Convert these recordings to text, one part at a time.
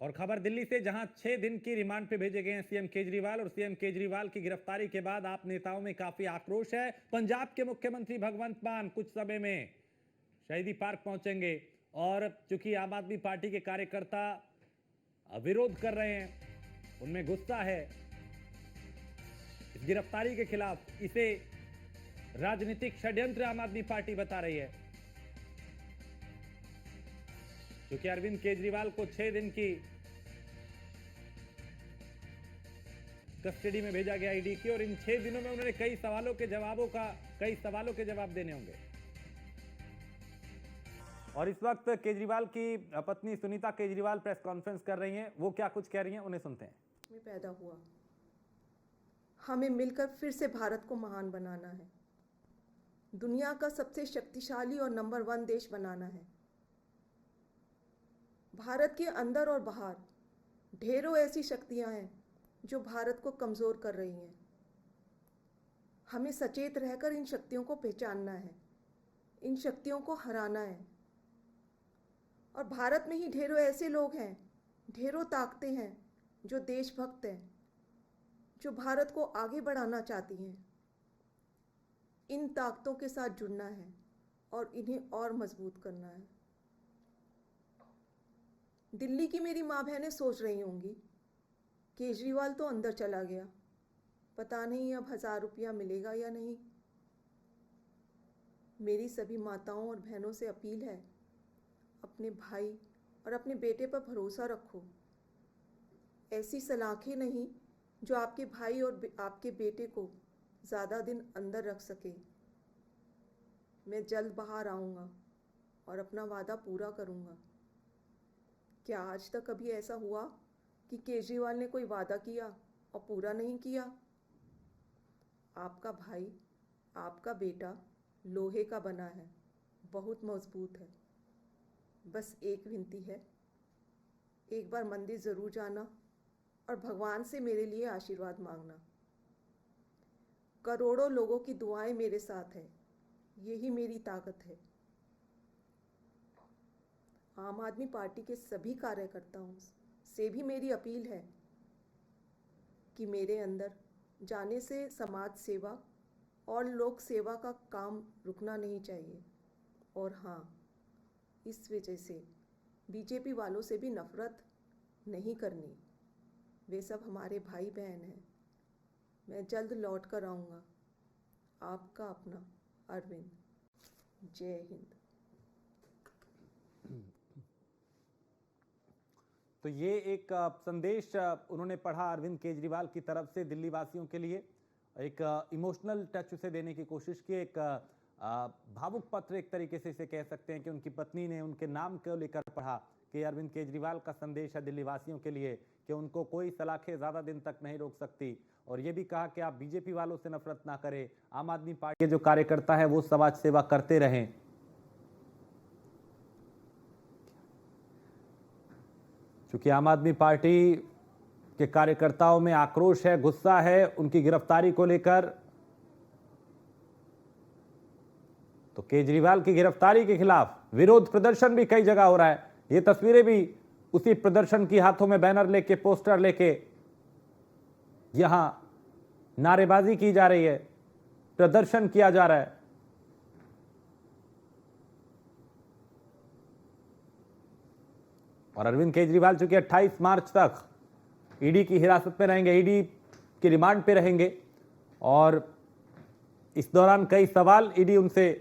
और खबर दिल्ली से, जहां 6 दिन की रिमांड पे भेजे गए हैं सीएम केजरीवाल, और सीएम केजरीवाल की गिरफ्तारी के बाद आप नेताओं में काफी आक्रोश है। पंजाब के मुख्यमंत्री भगवंत मान कुछ समय में शहीदी पार्क पहुंचेंगे, और चूंकि आम आदमी पार्टी के कार्यकर्ता विरोध कर रहे हैं, उनमें गुस्सा है इस गिरफ्तारी के खिलाफ। इसे राजनीतिक षड्यंत्र आम आदमी पार्टी बता रही है, क्योंकि अरविंद केजरीवाल को 6 दिन की कस्टडी में भेजा गया ईडी की, और इन 6 दिनों में उन्होंने कई सवालों के जवाब देने होंगे। और इस वक्त केजरीवाल की पत्नी सुनीता केजरीवाल प्रेस कॉन्फ्रेंस कर रही हैं। वो क्या कुछ कह रही हैं, उन्हें सुनते हैं। में पैदा हुआ, हमें मिलकर फिर से भारत को महान बनाना है, दुनिया का सबसे शक्तिशाली और नंबर 1 देश बनाना है। भारत के अंदर और बाहर ढेरों ऐसी शक्तियां हैं जो भारत को कमज़ोर कर रही हैं। हमें सचेत रहकर इन शक्तियों को पहचानना है, इन शक्तियों को हराना है। और भारत में ही ढेरों ऐसे लोग हैं, ढेरों ताकतें हैं जो देशभक्त हैं, जो भारत को आगे बढ़ाना चाहती हैं। इन ताकतों के साथ जुड़ना है और इन्हें और मजबूत करना है। दिल्ली की मेरी माँ बहनें सोच रही होंगी, केजरीवाल तो अंदर चला गया, पता नहीं अब 1000 रुपया मिलेगा या नहीं। मेरी सभी माताओं और बहनों से अपील है, अपने भाई और अपने बेटे पर भरोसा रखो। ऐसी सलाखें नहीं जो आपके भाई और आपके बेटे को ज़्यादा दिन अंदर रख सके। मैं जल्द बाहर आऊँगा और अपना वादा पूरा करूँगा। क्या आज तक कभी ऐसा हुआ कि केजरीवाल ने कोई वादा किया और पूरा नहीं किया? आपका भाई, आपका बेटा लोहे का बना है, बहुत मजबूत है। बस एक विनती है, एक बार मंदिर ज़रूर जाना और भगवान से मेरे लिए आशीर्वाद मांगना। करोड़ों लोगों की दुआएं मेरे साथ है, यही मेरी ताकत है। आम आदमी पार्टी के सभी कार्यकर्ताओं से भी मेरी अपील है कि मेरे अंदर जाने से समाज सेवा और लोक सेवा का काम रुकना नहीं चाहिए। और हाँ, इस वजह से बीजेपी वालों से भी नफरत नहीं करनी, वे सब हमारे भाई बहन हैं। मैं जल्द लौट कर आऊँगा। आपका अपना अरविंद। जय हिंद। तो ये एक संदेश उन्होंने पढ़ा अरविंद केजरीवाल की तरफ से दिल्ली वासियों के लिए। एक इमोशनल टच उसे देने की कोशिश की, एक भावुक पत्र एक तरीके से इसे कह सकते हैं कि उनकी पत्नी ने उनके नाम को लेकर पढ़ा कि अरविंद केजरीवाल का संदेश है दिल्ली वासियों के लिए कि उनको कोई सलाखें ज़्यादा दिन तक नहीं रोक सकती। और ये भी कहा कि आप बीजेपी वालों से नफरत ना करें, आम आदमी पार्टी के जो कार्यकर्ता है वो समाज सेवा करते रहें। क्योंकि आम आदमी पार्टी के कार्यकर्ताओं में आक्रोश है, गुस्सा है उनकी गिरफ्तारी को लेकर। तो केजरीवाल की गिरफ्तारी के खिलाफ विरोध प्रदर्शन भी कई जगह हो रहा है। ये तस्वीरें भी उसी प्रदर्शन की, हाथों में बैनर लेके, पोस्टर लेके यहां नारेबाजी की जा रही है, प्रदर्शन किया जा रहा है। और अरविंद केजरीवाल चूंकि 28 मार्च तक ईडी की हिरासत में रहेंगे, ईडी की रिमांड पे रहेंगे, और इस दौरान कई सवाल ईडी उनसे,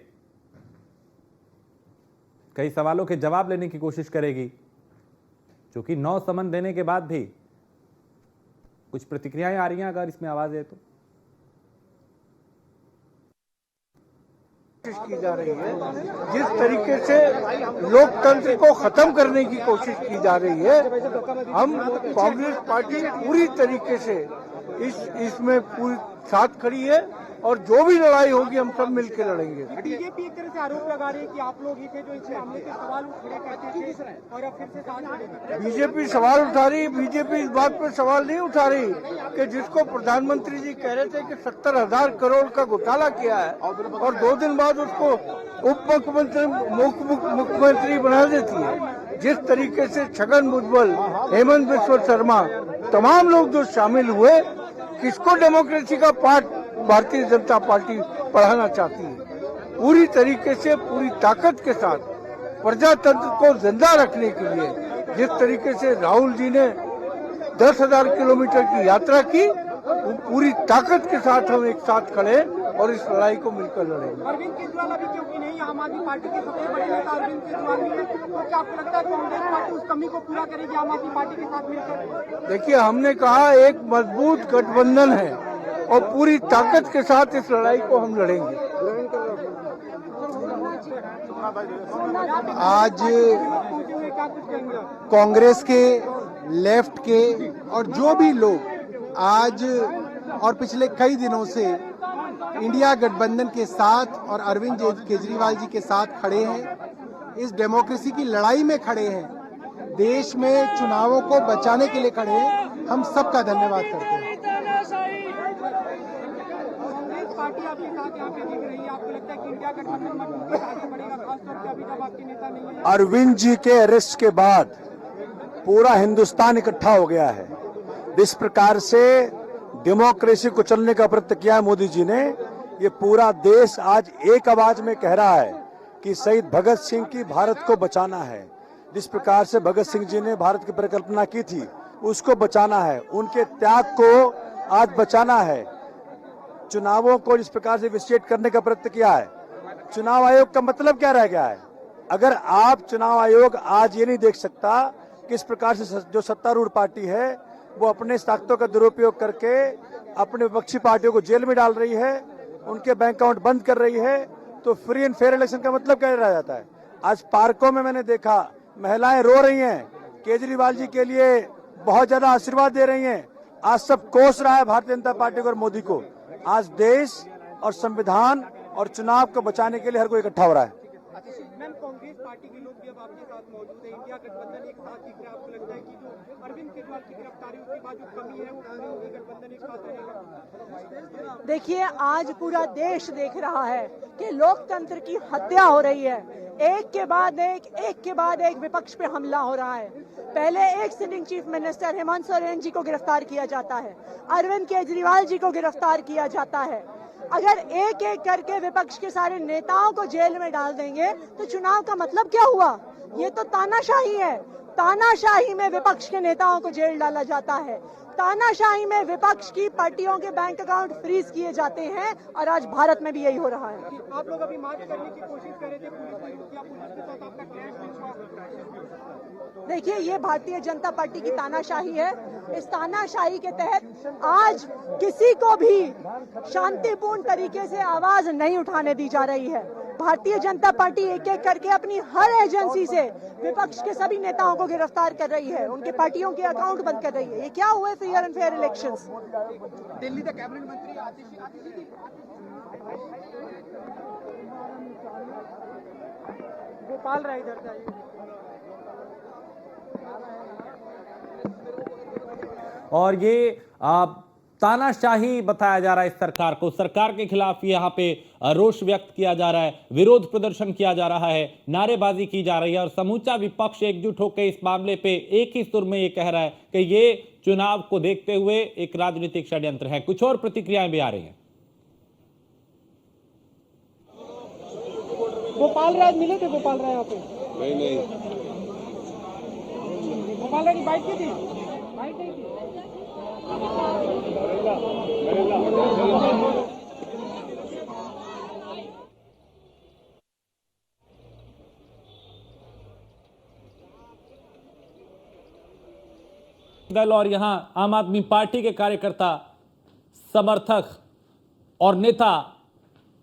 कई सवालों के जवाब लेने की कोशिश करेगी। क्योंकि 9 समन देने के बाद भी कुछ प्रतिक्रियाएं आ रही हैं, अगर इसमें आवाज है तो। की जा रही है, जिस तरीके से लोकतंत्र को खत्म करने की कोशिश की जा रही है, हम कांग्रेस पार्टी पूरी तरीके से इसमें पूरी साथ खड़ी है और जो भी लड़ाई होगी हम सब मिलकर लड़ेंगे। बीजेपी एक तरह से आरोप लगा रही है कि आप लोग ही थे जो इस मामले के सवाल खड़े करते थे और अब फिर से साथ खड़े। बीजेपी सवाल उठा रही, बीजेपी इस बात पर सवाल नहीं उठा रही कि जिसको प्रधानमंत्री जी कह रहे थे कि 70,000 करोड़ का घोटाला किया है और 2 दिन बाद उसको उप मुख्यमंत्री बना देती है। जिस तरीके से छगन भुजबल, हेमंत बिस्वा शर्मा, तमाम लोग जो शामिल हुए, किसको डेमोक्रेसी का पाठ भारतीय जनता पार्टी पढ़ाना चाहती है। पूरी तरीके से पूरी ताकत के साथ प्रजातंत्र को जिंदा रखने के लिए जिस तरीके से राहुल जी ने 10,000 किलोमीटर की यात्रा की, वो पूरी ताकत के साथ हम एक साथ खड़े और इस लड़ाई को मिलकर लड़ेंगे। अरविंद केजरीवाल अभी क्योंकि नहीं, आम आदमी पार्टी के सबसे बड़े नेता अरविंद केजरीवाल भी है, तो क्या आपको लगता है कांग्रेस पार्टी उस कमी को पूरा करेगी आम आदमी पार्टी के साथ मिलकर? देखिए, हमने कहा एक मजबूत गठबंधन है और पूरी ताकत के साथ इस लड़ाई को हम लड़ेंगे। आज कांग्रेस के, लेफ्ट के और जो भी लोग आज और पिछले कई दिनों से इंडिया गठबंधन के साथ और अरविंद केजरीवाल जी के साथ खड़े हैं, इस डेमोक्रेसी की लड़ाई में खड़े हैं, देश में चुनावों को बचाने के लिए खड़े हैं, हम सबका धन्यवाद करते हैं। कांग्रेस पार्टी आपके साथ यहाँ पे दिख रही है, आपको लगता है कि इंडिया गठबंधन मजबूती से आगे बढ़ेगा, खासतौर पे अभी जब आपके नेता नहीं है? अरविंद जी के अरेस्ट के बाद पूरा हिंदुस्तान इकट्ठा हो गया है। जिस प्रकार से डेमोक्रेसी को चलने का प्रयत्न किया है मोदी जी ने, ये पूरा देश आज एक आवाज में कह रहा है कि शहीद भगत सिंह की भारत को बचाना है। जिस प्रकार से भगत सिंह जी ने भारत की परिकल्पना की थी, उसको बचाना है, उनके त्याग को आज बचाना है। चुनावों को जिस प्रकार से विस्टेट करने का प्रयत्न किया है, चुनाव आयोग का मतलब क्या रह गया है? अगर आप चुनाव आयोग आज ये नहीं देख सकता कि इस प्रकार से जो सत्तारूढ़ पार्टी है वो अपने ताकतों का दुरुपयोग करके अपने विपक्षी पार्टियों को जेल में डाल रही है, उनके बैंक अकाउंट बंद कर रही है, तो फ्री एंड फेयर इलेक्शन का मतलब क्या रह जाता है? आज पार्कों में मैंने देखा महिलाएं रो रही हैं, केजरीवाल जी के लिए बहुत ज्यादा आशीर्वाद दे रही हैं। आज सब कोस रहा है भारतीय जनता पार्टी को और मोदी को। आज देश और संविधान और चुनाव को बचाने के लिए हर कोई इकट्ठा हो रहा है। मैम, कांग्रेस पार्टी के लोग भी अब आपके साथ मौजूद है, इंडिया गठबंधन एक साथ दिख रहा है, आपको लगता है कि जो अरविंद केजरीवाल की गिरफ्तारी उसके बाद जो कमी है वो पूरी होगी, गठबंधन एक साथ रहेगा? देखिए, आज पूरा देश देख रहा है कि लोकतंत्र की हत्या हो रही है। एक के बाद एक विपक्ष पे हमला हो रहा है। पहले एक sitting chief minister Hemant Soren ji को गिरफ्तार किया जाता है, अरविंद केजरीवाल जी को गिरफ्तार किया जाता है। अगर एक एक करके विपक्ष के सारे नेताओं को जेल में डाल देंगे तो चुनाव का मतलब क्या हुआ? ये तो तानाशाही है। तानाशाही में विपक्ष के नेताओं को जेल डाला जाता है, तानाशाही में विपक्ष की पार्टियों के बैंक अकाउंट फ्रीज किए जाते हैं, और आज भारत में भी यही हो रहा है। आप लोग अभी मार्च करने की कोशिश कर रहे थे, पुलिस ने रोका, पुलिस के साथ आपका क्लैश हुआ? देखिए, ये भारतीय जनता पार्टी की तानाशाही है। इस तानाशाही के तहत आज किसी को भी शांतिपूर्ण तरीके से आवाज नहीं उठाने दी जा रही है। भारतीय जनता पार्टी एक एक करके अपनी हर एजेंसी से विपक्ष के सभी नेताओं को गिरफ्तार कर रही है, उनके पार्टियों के अकाउंट बंद कर रही है। ये क्या हुए free and fair elections? Delhi के कैबिनेट मंत्री आतिशी गोपाल राय इधर जाइए। और ये तानाशाही बताया जा रहा है इस सरकार को। सरकार के खिलाफ यहाँ पे रोष व्यक्त किया जा रहा है, विरोध प्रदर्शन किया जा रहा है, नारेबाजी की जा रही है, और समूचा विपक्ष एकजुट होकर इस मामले पे एक ही सुर में ये कह रहा है कि ये चुनाव को देखते हुए एक राजनीतिक षड्यंत्र है। कुछ और प्रतिक्रियाएं भी आ रही हैं। गोपाल राय मिले थे? गोपाल राय यहाँ पे नहीं। गोपाल राय की बाइक की थी? बाइक नहीं थी। दल और यहां आम आदमी पार्टी के कार्यकर्ता, समर्थक और नेता,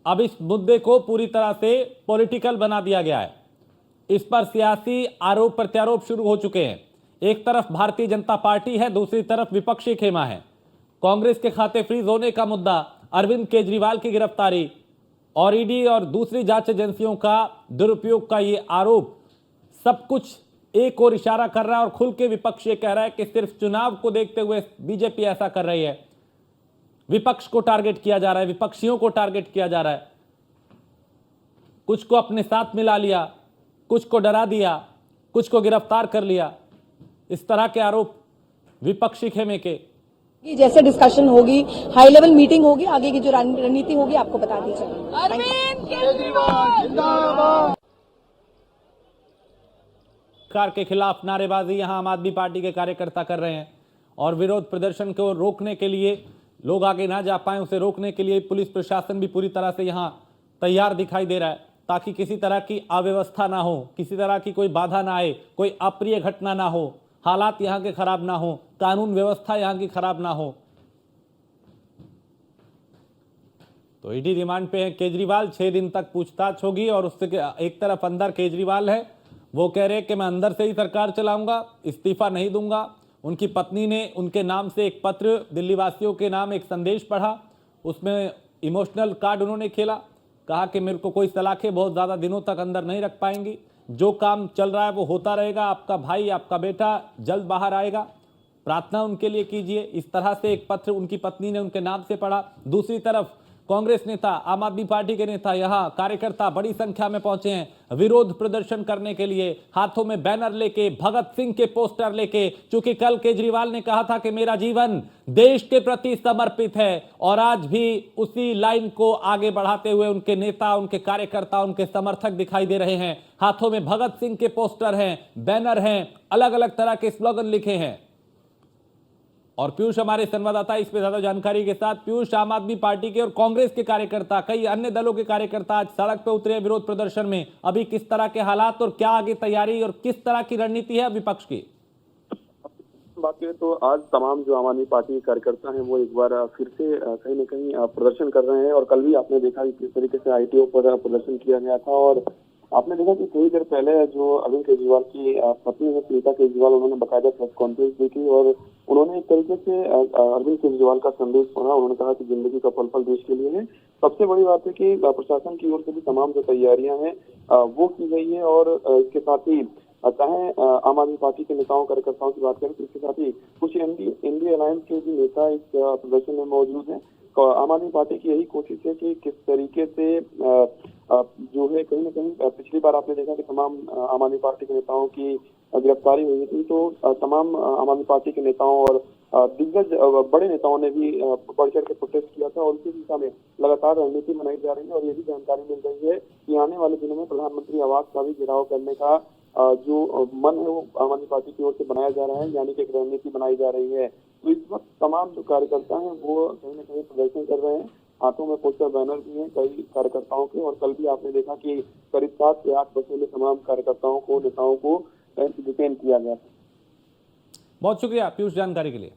अब इस मुद्दे को पूरी तरह से पॉलिटिकल बना दिया गया है। इस पर सियासी आरोप प्रत्यारोप शुरू हो चुके हैं। एक तरफ भारतीय जनता पार्टी है, दूसरी तरफ विपक्षी खेमा है। कांग्रेस के खाते फ्रीज होने का मुद्दा, अरविंद केजरीवाल की गिरफ्तारी और ईडी और दूसरी जांच एजेंसियों का दुरुपयोग का ये आरोप, सब कुछ एक और इशारा कर रहा है। और खुल के विपक्ष ये कह रहा है कि सिर्फ चुनाव को देखते हुए बीजेपी ऐसा कर रही है। विपक्ष को टारगेट किया जा रहा है, विपक्षियों को टारगेट किया जा रहा है। कुछ को अपने साथ मिला लिया, कुछ को डरा दिया, कुछ को गिरफ्तार कर लिया। इस तरह के आरोप विपक्षी खेमे के। कि जैसे डिस्कशन होगी, हाई लेवल मीटिंग होगी, आगे की जो रणनीति होगी आपको बता दी जाएगी। अरविंद केजरीवाल जिंदाबाद। सरकार के खिलाफ नारेबाजी यहां आम आदमी पार्टी के कार्यकर्ता कर रहे हैं और विरोध प्रदर्शन को रोकने के लिए, लोग आगे ना जा पाए उसे रोकने के लिए पुलिस प्रशासन भी पूरी तरह से यहां तैयार दिखाई दे रहा है ताकि किसी तरह की अव्यवस्था ना हो, किसी तरह की कोई बाधा ना आए, कोई अप्रिय घटना ना हो, हालात यहां के खराब ना हो, कानून व्यवस्था यहां की खराब ना हो। तो ईडी रिमांड पे है केजरीवाल, 6 दिन तक पूछताछ होगी और उससे एक तरफ अंदर केजरीवाल है, वो कह रहे हैं कि मैं अंदर से ही सरकार चलाऊंगा, इस्तीफा नहीं दूंगा। उनकी पत्नी ने उनके नाम से एक पत्र, दिल्ली वासियों के नाम एक संदेश पढ़ा, उसमें इमोशनल कार्ड उन्होंने खेला, कहा कि मेरे को कोई सलाखें बहुत ज्यादा दिनों तक अंदर नहीं रख पाएंगी, जो काम चल रहा है वो होता रहेगा, आपका भाई आपका बेटा जल्द बाहर आएगा, प्रार्थना उनके लिए कीजिए। इस तरह से एक पत्र उनकी पत्नी ने उनके नाम से पढ़ा। दूसरी तरफ कांग्रेस नेता, आम आदमी पार्टी के नेता, यहां कार्यकर्ता बड़ी संख्या में पहुंचे हैं विरोध प्रदर्शन करने के लिए, हाथों में बैनर लेके, भगत सिंह के पोस्टर लेके, क्योंकि कल केजरीवाल ने कहा था कि मेरा जीवन देश के प्रति समर्पित है और आज भी उसी लाइन को आगे बढ़ाते हुए उनके नेता, उनके कार्यकर्ता, उनके समर्थक दिखाई दे रहे हैं। हाथों में भगत सिंह के पोस्टर हैं, बैनर हैं, अलग अलग तरह के स्लोगन लिखे हैं। और पीयूष हमारे संवाददाता इस पे ज्यादा जानकारी के साथ। पीयूष, आम आदमी पार्टी के और कांग्रेस के कार्यकर्ता, कई अन्य दलों के कार्यकर्ता आज सड़क पे उतरे विरोध प्रदर्शन में, अभी किस तरह के हालात और क्या आगे तैयारी और किस तरह की रणनीति है विपक्ष की? बात करें तो आज तमाम जो आम आदमी पार्टी के कार्यकर्ता हैं वो एक बार फिर से कहीं न कहीं प्रदर्शन कर रहे हैं और कल भी आपने देखा कि किस तरीके से आईटीओ पर प्रदर्शन किया गया था और आपने देखा कि थोड़ी देर पहले जो अरविंद केजरीवाल की पत्नी है सुनीता केजरीवाल, उन्होंने बाकायदा प्रेस कॉन्फ्रेंस दी थी और उन्होंने एक तरीके से अरविंद केजरीवाल का संदेश पढ़ा। उन्होंने कहा कि जिंदगी का पल पल देश के लिए है। सबसे बड़ी बात है कि प्रशासन की ओर से भी तमाम जो तैयारियां हैं वो की गई है और इसके साथ ही चाहे आम आदमी पार्टी के नेताओं कार्यकर्ताओं की बात करें तो इसके साथ ही कुछ इंडिया अलायंस के भी नेता इस प्रदर्शन में मौजूद हैं। आम आदमी पार्टी की यही कोशिश है कि किस तरीके से जो है कहीं न कहीं पिछली बार आपने देखा कि तमाम आम आदमी पार्टी के नेताओं की गिरफ्तारी हुई थी, तो तमाम आम आदमी पार्टी के नेताओं और दिग्गज बड़े नेताओं ने भी बढ़ चढ़ के प्रोटेस्ट किया था और उसी दिशा में लगातार रणनीति बनाई जा रही है और ये भी जानकारी मिल रही है कि आने वाले दिनों में प्रधानमंत्री आवास का भी घेराव करने का जो मन है वो आम आदमी पार्टी की ओर से बनाया जा रहा है, यानी कि एक रणनीति बनाई जा रही है। तो इस वक्त तमाम जो कार्यकर्ता हैं वो कहीं न कहीं प्रदर्शन कर रहे हैं, हाथों में पोस्टर बैनर भी हैं कई कार्यकर्ताओं के और कल भी आपने देखा कि करीब 7 से 8 बसों में तमाम कार्यकर्ताओं को, नेताओं को डिटेन किया गया था। बहुत शुक्रिया पीयूष जानकारी के लिए।